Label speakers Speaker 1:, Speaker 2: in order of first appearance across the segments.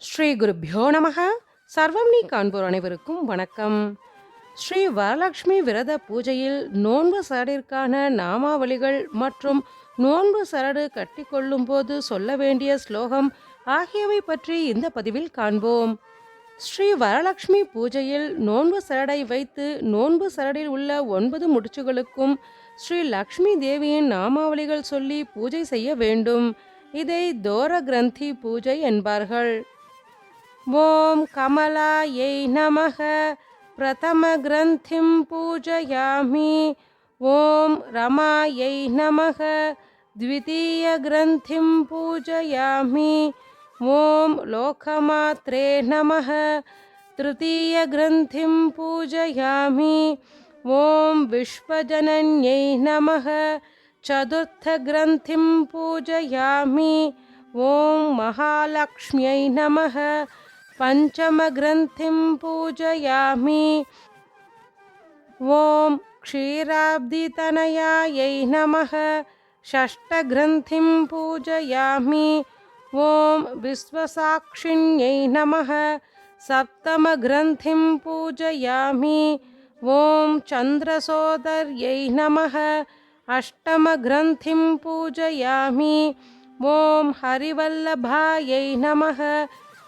Speaker 1: ஸ்ரீ குருப்யோ நமக. சர்வம் நீ காண்போர் அனைவருக்கும் வணக்கம். ஸ்ரீ வரலட்சுமி விரத பூஜையில் நோன்பு சரடிற்கான நாமாவளிகள் மற்றும் நோன்பு சரடு கட்டிக்கொள்ளும் போது சொல்ல வேண்டிய ஸ்லோகம் ஆகியவை பற்றி இந்த பதிவில் காண்போம். ஸ்ரீ வரலட்சுமி பூஜையில் நோன்பு சரடை வைத்து நோன்பு சரடில் உள்ள 9 முடிச்சுகளுக்கும் ஸ்ரீ லக்ஷ்மி தேவியின் நாமாவளிகள் சொல்லி பூஜை செய்ய வேண்டும். இதை தோர கிரந்தி பூஜை என்பார்கள். ஓம் கமலாயை நமக. பிரதம கிரந்திம் பூஜயாமி. ஓம் ரமாயை நமக. द्वितीय ग्रन्थिं पूजयामि. ஓம் லோகமாத்ரே நமः. तृतीय ग्रन्थिं पूजयामि. ஓம் विश्वजनन्यै नमः. चतुर्थ ग्रन्थिं पूजयामि. ஓம் महालक्ष्म्यै नमः. पंचम ग्रन्थिं पूजयामि. ஓம் क्षीराब्धितनयायै नमः. षष्ठ ग्रन्थिं पूजयामि. ஓம் विश्वसाक्षिण्यै नमः. सप्तम ग्रन्थिं पूजयामि. ஓம் चन्द्रसोदर्यै नमः. अष्टम ग्रन्थिं पूजयामि. ஓம் हरिवल्लभायै नमः.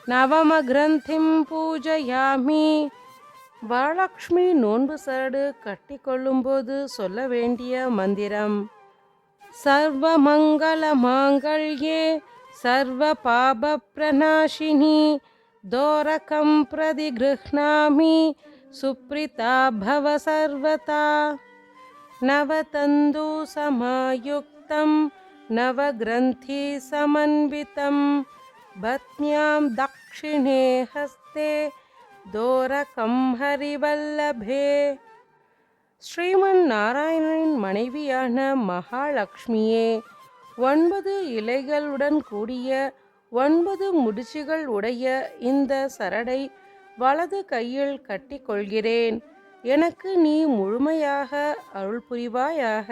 Speaker 1: नवम ग्रन्थिं पूजयामि. வரலட்சுமி நோன்பு சரடு கட்டிக்கொள்ளும்போது சொல்ல வேண்டிய மந்திரம்: சர்வமங்கள மாங்கல்யே சர்வ பாப பிரநாசினி தோரகம் பிரதி கிருஹ்ணாமி சுப்ரிதா பவ சர்வதா. நவதந்து சமாயுக்தம் நவகிரந்தி சமன்விதம் பத்ன்யாம் தக்ஷிணே ஹஸ்தே தோரகம் ஹரிவல்லபே. ஸ்ரீமன் நாராயணனின் மனைவியான மகாலட்சுமியே, 9 இலைகளுடன் கூடிய 9 முடிச்சுகள் உடைய இந்த சரடை வலது கையில் கட்டிக்கொள்கிறேன். எனக்கு நீ முழுமையாக அருள் புரிவாயாக.